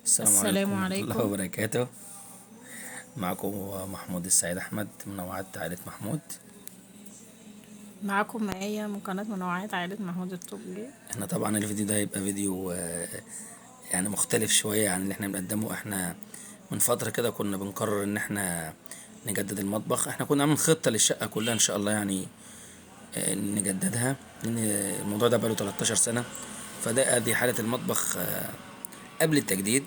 السلام السلام عليكم ورحمة الله عليكم. وبركاته. معكم محمود السيد أحمد من نوعات عائلة محمود. معاكم آية من قناة منوعات عائلة محمود الطبي. احنا طبعا الفيديو ده هيبقى فيديو يعني مختلف شوية عن اللي احنا بنقدمه. احنا من فترة كده كنا بنقرر ان احنا نجدد المطبخ. احنا كنا عاملين خطة للشقة كلها ان شاء الله، يعني نجددها، لان الموضوع ده بقاله 13 سنة. فده دي حالة المطبخ قبل التجديد.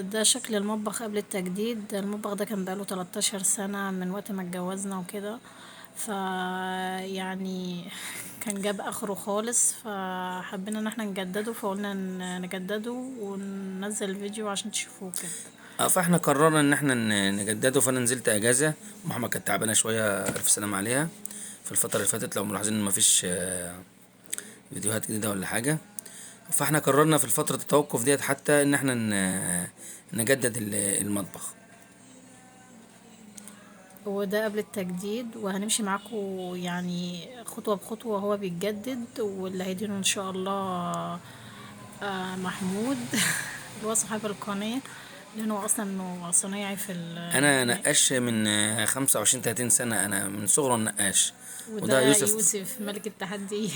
ده شكل المطبخ قبل التجديد. المطبخ ده كان بقاله 13 سنة من وقت ما اتجوزنا وكده، يعني كان جاب اخره خالص، فحبينا ان احنا نجدده، فقلنا نجدده وننزل فيديو عشان تشوفوه كده. فاحنا قررنا ان احنا نجدده. فانا نزلت اجازة، محمد كانت تعبانة شوية، الف سلامة عليها. في الفترة اللي فاتت لو ملاحظين ان مفيش فيديوهات جديدة ولا حاجة. فاحنا قررنا في الفترة التوقف ديت حتى ان احنا نجدد المطبخ. وده قبل التجديد، وهنمشي معاكم يعني خطوة بخطوة هو بيتجدد، واللي هيدينه ان شاء الله محمود اللي هو صاحب القناة، لأنه أصلا إنه صنايعي في انا نقاش من 25 30 سنة، انا من صغره النقاش. وده وده يوسف. يوسف ملك التحدي.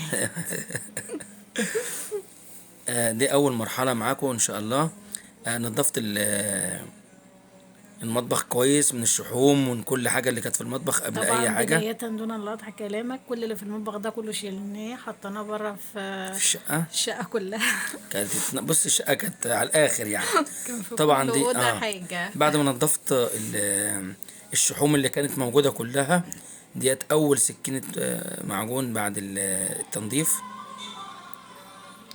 دي اول مرحلة معاكم ان شاء الله. نظفت المطبخ كويس من الشحوم ومن كل حاجة اللي كانت في المطبخ قبل طبعا اي حاجة. بداية دون أن أقطع كلامك، كل اللي في المطبخ ده كله شيلناه، حطيناه برا في في الشقة الشقة كلها. كانت بص، الشقة كانت على الاخر يعني. كان في طبعا كل دي أوضة حاجة. بعد ما نضفت الشحوم اللي كانت موجودة كلها، ديت أول سكينة معجون بعد التنظيف.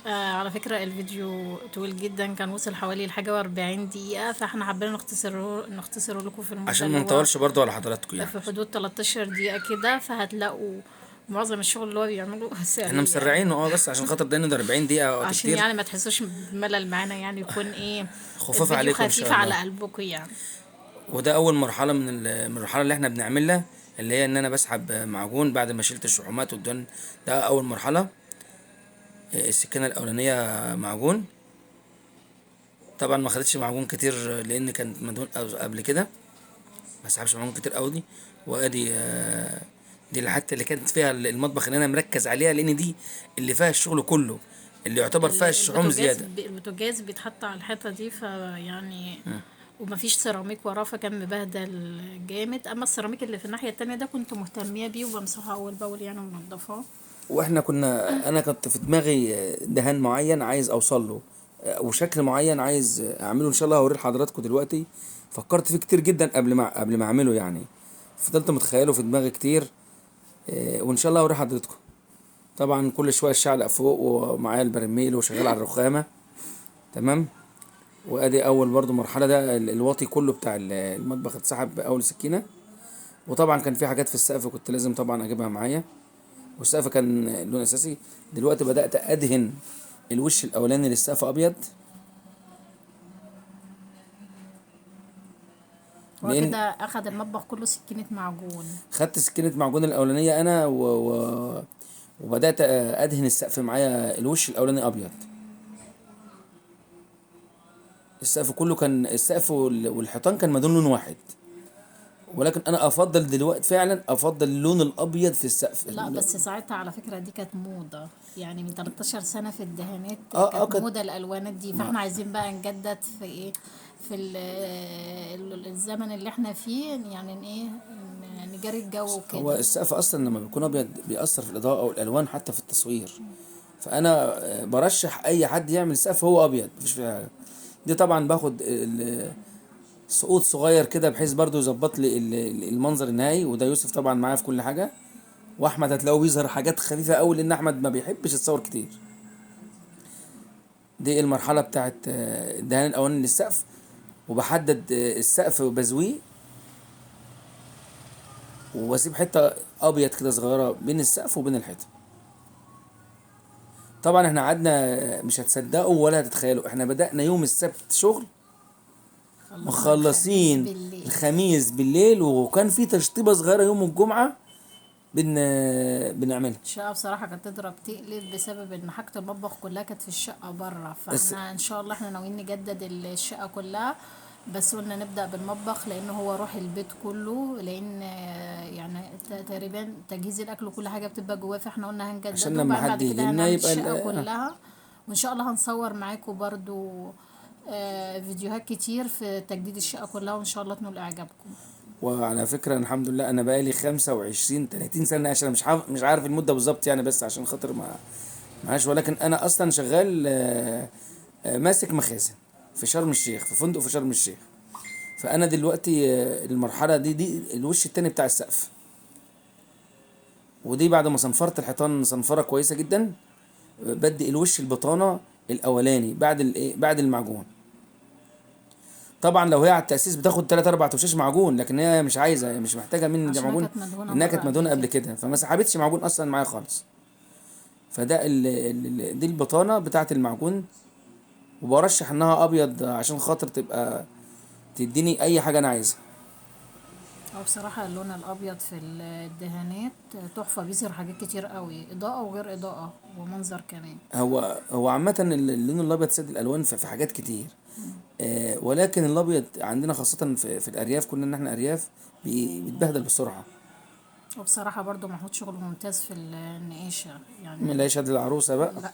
على فكرة الفيديو طويل جدا، كان وصل حوالي الحاجة وأربعين دقيقة، فاحنا حابين نختصره لكم في المدة عشان اللي ما هو نطولش برضو على حضراتكم يعني. في حدود 13 دقيقة كده، فهتلاقوا معظم الشغل اللي هو بيعمله احنا سريع، مسرعين بس عشان خاطر ده 40 دقيقة وقت عشان كتير. يعني ما تحسوش بملل معانا، يعني يكون ايه خفاف الفيديو عليكم إن شاء خفيف على الله. قلبكم يعني. وده أول مرحلة من المرحلة اللي احنا بنعملها، اللي هي إن أنا بسحب معجون بعد ما شلت الشحومات والدهن. ده أول مرحلة. السكينة الأولانية معجون. طبعا ما خدتش معجون كتير لأن كانت مدهون قبل كده، ما سحبش معاهم كتير قوي دي. وادي دي الحته اللي كانت فيها المطبخ اللي انا مركز عليها، لان دي اللي فيها الشغل كله، اللي يعتبر فيها الشحوم زياده. البوتاجاز بيتحط على الحيطة دي، فيعني ومفيش سيراميك وراه، فكان مبهدل جامد. اما السيراميك اللي في الناحية التانية ده كنت مهتمية بيه وبمسحه اول باول يعني ومنضفاه. واحنا انا كنت في دماغي دهان معين عايز اوصل له، وشكل معين عايز اعمله. ان شاء الله هوريه لحضراتكم دلوقتي. فكرت فيه كتير جدا قبل ما اعمله يعني. فضلت متخيله في دماغي كتير. وان شاء الله هوريه لحضراتكم. طبعا كل شويه الشعلق فوق ومعايا البرميل وشغال على الرخامه. تمام. وادي اول برضو مرحله، ده الواطي كله بتاع المطبخ اتسحب باول سكينه. وطبعا كان في حاجات في السقف كنت لازم طبعا اجيبها معايا، والسقف كان لون اساسي. دلوقتي بدات ادهن الوش الاولاني للسقف ابيض، هو لان كده اخد المطبخ كله سكينة معجون. خدت سكينه معجون الاولانيه انا وبدات ادهن السقف معايا الوش الاولاني ابيض. السقف كله كان السقف والحيطان كان مدهون لون واحد. ولكن انا افضل دلوقتي، فعلا افضل اللون الابيض في السقف. لا بس ساعتها على فكرة دي كانت موضة، يعني من 13 سنة في الدهانات اه كانت كانت موضة الألوانات دي، فاحنا عايزين بقى نجدد في ايه، في الزمن اللي احنا فيه، يعني ايه نجري الجو هو وكده. السقف اصلا لما بيكون ابيض بيأثر في الاضاءة والالوان حتى في التصوير. فانا برشح اي حد يعمل سقف هو ابيض مفيش فيها حاجة. دي طبعا باخد سقوط صغير كده بحيث برضو يظبط لي المنظر النهائي. وده يوسف طبعا معايا في كل حاجة. واحمد هتلاقيه بيظهر حاجات خفيفة قوي لان احمد ما بيحبش يتصور كتير. دي المرحلة بتاعت الدهان الاولاني للسقف. وبحدد السقف وبزويه، وبسيب حتة ابيض كده صغيرة بين السقف وبين الحيطة. طبعا احنا قعدنا، مش هتصدقوا ولا هتتخيلوا، احنا بدأنا يوم السبت شغل خلصنا الخميس مخلصين بالليل. الخميس بالليل. وكان في تشطيبة صغيرة يوم الجمعة بنعملها. الشقة بصراحة كانت تضرب تقلب بسبب ان حاجة المطبخ كلها كانت في الشقة برا، بس فاحنا ان شاء الله احنا ناويين نجدد الشقة كلها. بس قلنا نبدأ بالمطبخ لانه هو روح البيت كله، لان يعني تقريبا تجهيز الاكل وكل حاجة بتبقى جواه، فاحنا قلنا عشان هنجدده لما وبعدين حد بعد يجي كده لنا هنعمل يبقى الشقة كلها. وان شاء الله هنصور معاكم برضو فيديوهات كتير في تجديد الشقة كلها، وان شاء الله تنول اعجابكم. وعلى فكرة الحمد لله أنا بقالي 25 30 سنة، عشان مش عارف المدة بالظبط يعني، بس عشان خاطر ما معاش. ولكن أنا أصلا شغال ماسك مخازن في شرم الشيخ، في فندق في شرم الشيخ. فأنا دلوقتي المرحلة دي الوش التاني بتاع السقف، ودي بعد ما صنفرت الحيطان صنفرة كويسة جدا، بدي الوش البطانة الأولاني بعد بعد المعجون. طبعا لو هي على التأسيس بتاخد 3 4 وشاش معجون، لكن هي مش عايزة، هي مش محتاجة مني ده عشان هي معجون، كانت مدهونة لأنها مرة كانت قبل مدهونة قبل كده. كده، فما سحبتش معجون أصلا معايا خالص. فده دي البطانة بتاعة المعجون، وبرشح إنها أبيض عشان خاطر تبقى تديني أي حاجة أنا عايزها. هو بصراحة اللون الأبيض في الدهانات تحفة، بيظهر حاجات كتير قوي، إضاءة وغير إضاءة ومنظر كمان. هو عامة اللون الأبيض سد الألوان في حاجات كتير. ولكن الأبيض عندنا خاصة في الأرياف، كنا إن إحنا أرياف بيتبهدل بسرعة. وبصراحة برضو محمود شغله ممتاز في النقاشة يعني. ملهاش هاد العروسة بقى. لا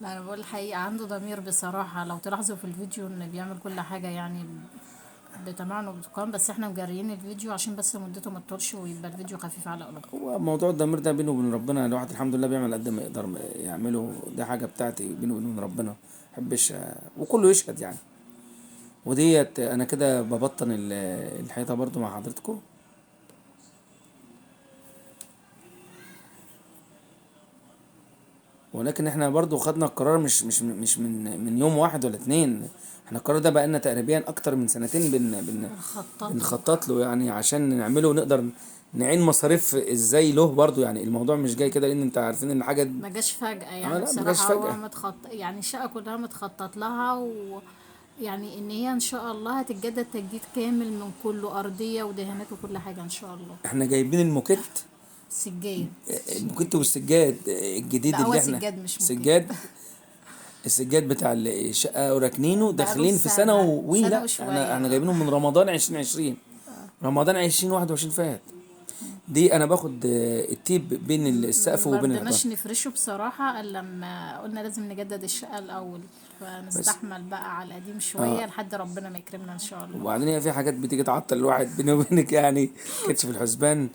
لا، أنا بقول الحقيقة عنده ضمير بصراحة، لو تلاحظوا في الفيديو إن بيعمل كل حاجة يعني بتمعن وبتقام، بس احنا مجريين الفيديو عشان بس مدته ما تطولش ويبقى الفيديو خفيف على قلوبكم. هو موضوع الضمير ده بينه وبين ربنا، الواحد الحمد لله بيعمل قد ما يقدر يعمله، ده حاجة بتاعتي بينه وبين ربنا، محبش وكله يشهد يعني. وديت انا كده ببطن الحيطة برضو مع حضرتكم. ولكن احنا برضو خدنا القرار مش من يوم واحد ولا اتنين. احنا القرار ده بقالنا تقريبا اكتر من سنتين بنخطط له. بنخطط له يعني، عشان نعمله ونقدر نعين مصاريف ازاي له برضو يعني. الموضوع مش جاي كده، لان انت عارفين ان حاجة. ما جاش فجأة اه يعني، لا ما جاش بصراحة هو فجأة. متخطط يعني، الشقة كلها متخطط لها، يعني ان هي ان شاء الله هتتجدد تجديد كامل من كله، ارضية ودهانات وكل حاجة ان شاء الله. احنا جايبين الموكيت، سجاد. الموكيت والسجاد الجديد لا هو اللي احنا سجاد مش موكيت. سجاد السجاد بتاع الشقة وراكنينه بقاله داخلين في سنة سنة لا احنا وشوية. جايبينهم من رمضان 2020، رمضان 2021 فات. دي انا باخد التيب بين السقف وبين الحيطان. مرضناش نفرشه بصراحة الا لما قلنا لازم نجدد الشقة الاول، بس فنستحمل بقى على القديم اه شوية لحد ربنا ما يكرمنا ان شاء الله. وبعدين هي في حاجات بتيجي تعطل الواحد بيني وبينك يعني، كانتش في الحسبان.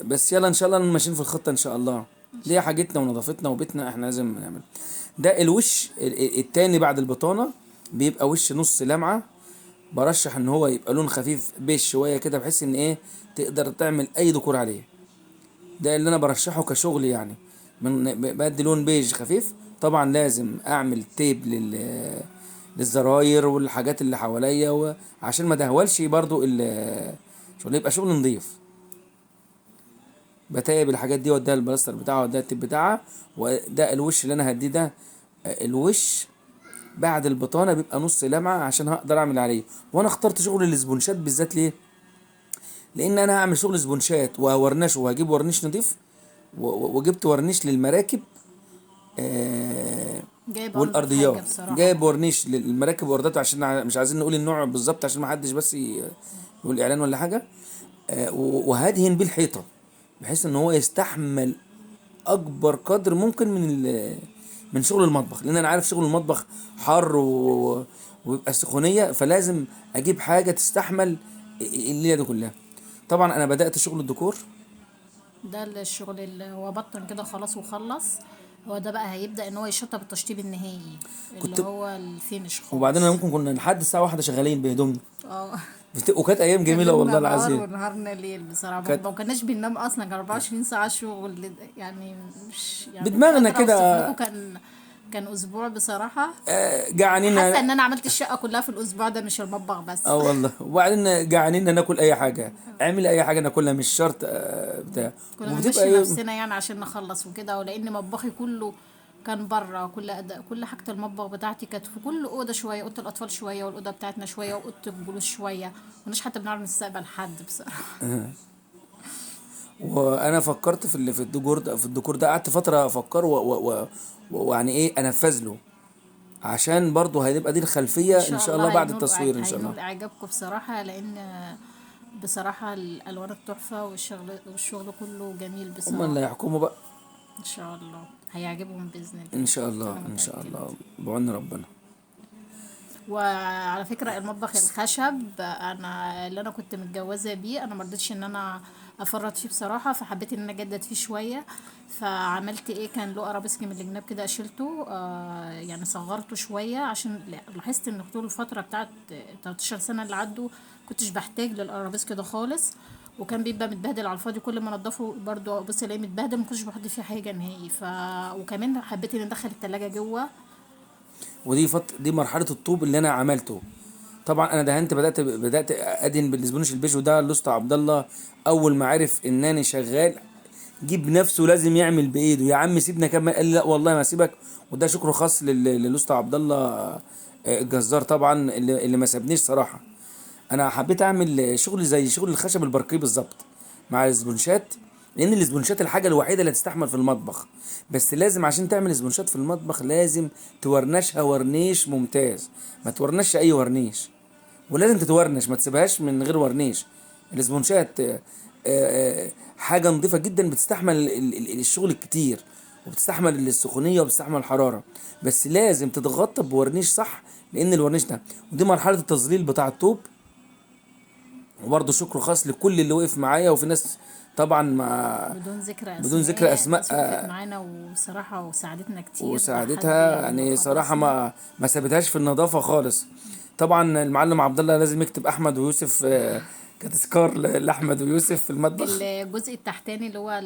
بس يلا ان شاء الله ماشيين في الخطة ان شاء الله. دي حاجتنا ونظافتنا وبيتنا احنا لازم نعمل. ده الوش التاني بعد البطانة، بيبقى وش نص لمعة. برشح ان هو يبقى لون خفيف بيج شوية كده، بحيث ان ايه تقدر تعمل اي ديكور عليه. ده اللي انا برشحه كشغل يعني. بدي لون بيج خفيف. طبعا لازم اعمل تيب للزراير والحاجات اللي حواليا، عشان ما دهولش برضو شغل يبقى شغل نظيف. بتايب الحاجات دي واديها البلاستر بتاعها واديها التيب بتاعها. وده الوش اللي انا هديه ده الوش بعد البطانه بيبقى نص لمعه، عشان هقدر اعمل عليه. وانا اخترت شغل الاسبونشات بالذات ليه؟ لان انا هعمل شغل اسبونشات وورنشه، وهجيب ورنيش نضيف، وجبت ورنيش للمراكب جايب انضف حاجة والارضيات. بصراحة. جايب ورنيش للمراكب والاردات، عشان مش عايزين نقول النوع بالظبط عشان ما حدش بس يقول اعلان ولا حاجه. وهدهن بيه الحيطه، بحيث ان هو يستحمل اكبر قدر ممكن من شغل المطبخ، لان انا عارف شغل المطبخ حر ويبقى سخونيه، فلازم اجيب حاجه تستحمل الليله دي كلها. طبعا انا بدات شغل الديكور. ده الشغل اللي هو بطن كده خلاص وخلص، هو ده بقى هيبدأ ان هو يشطب التشطيب النهائي اللي كنت هو الفينش وبعدين انا خالص. ممكن كنا لحد الساعه واحدة شغالين بهدومنا. اه وكانت ايام جميله والله كلمنا نهار العظيم. ونهارنا ليل بصراحة، كانت ما كناش بننام اصلا، كان 24 ساعة شغل يعني، مش يعني مش بدماغنا قادرة اوصف كده. لكم، كان اسبوع بصراحة. جعانين. حاسة ان انا عملت الشقة كلها في الاسبوع ده، مش المطبخ بس. اه والله. وبعدين جعانين ناكل اي حاجه، اعمل اي حاجه ناكلها، مش شرط بتاع. كنا وبتبقى بنمشي ايه. نفسنا يعني عشان نخلص وكده، ولان مطبخي كله كان بره، كل حاجه المطبخ بتاعتي كانت في كل اوضه شويه، اوضه الاطفال شويه والاوضه بتاعتنا شويه واوضه الجلوس شويه، مكناش حتى بنعرف نستقبل حد بصراحه. وانا فكرت في الديكور ده، قعدت فتره افكر ويعني ايه انفذ له، عشان برضه هتبقى دي الخلفيه ان ان شاء شاء الله الله بعد التصوير ان شاء الله. هينول اعجابكم بصراحة، لان بصراحة الالوان التحفة، والشغل كله جميل هم اللي بصراحة. هيحكموا بقى. ان شاء الله هيعجبهم باذن ان الله. شاء الله انا ان شاء متأكدة. الله بعون ربنا. وعلى فكرة المطبخ الخشب، انا اللي انا كنت متجوزة بيه، انا مرضتش ان انا افرط فيه بصراحة، فحبيت ان انا اجدد فيه شوية. فعملت ايه، كان له ارابيسك من الجناب كده، شلته يعني صغرته شوية، عشان لاحظت ان طول الفترة بتاعت 13 سنة اللي عدوا كنتش بحتاج للارابيسك ده خالص. وكان بيبقى متبهدل على الفاضي، كل ما انضفه برضه بص الاقيه متبهدل، ما كنتش بحط فيه حاجه نهائي. وكمان حبيت اني ادخل التلاجة جوه. دي مرحله الطوب اللي انا عملته. طبعا انا دهنت، بدات ادهن بالاسبونش البيج، وده الاسطى عبد الله اول ما عرف انني شغال جيب نفسه لازم يعمل بايده، يا عم سيبنا كمان، قال لي لا والله ما سيبك. وده شكر خاص للاسطى عبد الله الجزار طبعا، اللي ما سابنيش صراحه. انا حبيت اعمل شغل زي شغل الخشب الباركيه بالظبط مع الاسبونشات، لان الاسبونشات الحاجه الوحيده اللي تستحمل في المطبخ. بس لازم عشان تعمل اسبونشات في المطبخ لازم تورنشها ورنيش ممتاز، ما تورنش اي ورنيش، ولازم تتورنش، ما تسيبهاش من غير ورنيش. الاسبونشات حاجه نظيفه جدا، بتستحمل الشغل الكتير، وبتستحمل السخونيه وبتستحمل الحراره، بس لازم تتغطى بورنيش صح، لان الورنيش ده، ودي مرحله التظليل بتاع الطوب. وبرضه شكر خاص لكل اللي وقف معايا، وفي ناس طبعا بدون ذكر اسماء ناس وقفت معانا وصراحه وساعدتنا كتير، حد وساعدتها، انه يعني صراحه خلصنا. ما سابتهاش في النظافه خالص. طبعا المعلم عبد الله لازم يكتب احمد ويوسف كتذكار لاحمد ويوسف في المطبخ. الجزء التحتاني اللي هو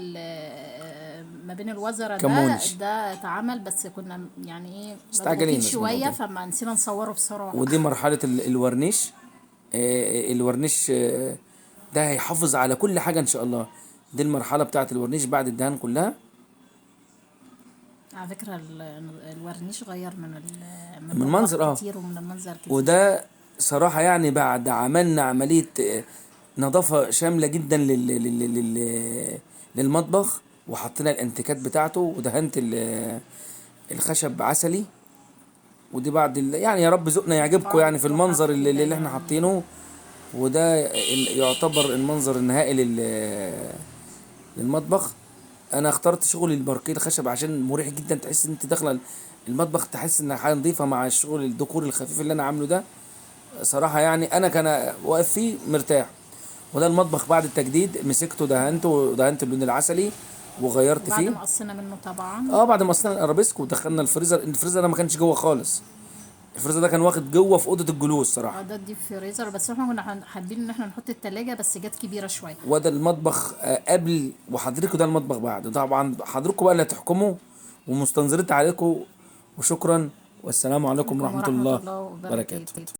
ما بين الوزرة كمونش ده اتعمل، بس كنا يعني ايه مضغوطين مستعجلين بس المره شوية، دي. فما نسينا نصوره بصراحة. ودي مرحله الورنيش. الورنيش ده هيحافظ على كل حاجه ان شاء الله. دي المرحله بتاعه الورنيش بعد الدهان كلها. على فكرة الورنيش غير من من منظر المطبخ كتير، ومن المنظر كتير. وده صراحة يعني بعد عملنا عملية نظافة شاملة جدا للمطبخ، وحطينا الانتيكات بتاعته، ودهنت الخشب عسلي. ودي بعد يعني يا رب ذوقنا يعجبكم بعد يعني في التحف المنظر كده اللي احنا يعني. حاطينه. وده يعتبر المنظر النهائي للمطبخ. انا اخترت شغل الباركيه الخشب عشان مريح جدا، تحس ان انت داخله المطبخ، تحس ان حاجه نظيفه مع الشغل الديكور الخفيف اللي انا عامله ده. صراحة يعني أنا كان واقف فيه مرتاح. وده المطبخ بعد التجديد، مسكته ودهنت اللون العسلي وغيرت وبعد فيه. ما قصينا منه طبعا. بعد ما قصينا الارابيسك ودخلنا الفريزر. الفريزر ده ما كانش جوه خالص، الفريزر ده كان واخد جوه في اوضه الجلوس صراحه. ده الديب فريزر، بس احنا كنا حابين ان احنا نحط التلاجة، بس جت كبيرة شوية. وده المطبخ قبل، وحضرتك ده المطبخ بعد. طبعا حضرتكم بقى اللي هتحكموا، ومستنظرين عليكم. وشكرا، والسلام عليكم عليكم ورحمه ورحمة الله الله وبركاته. وبركاته.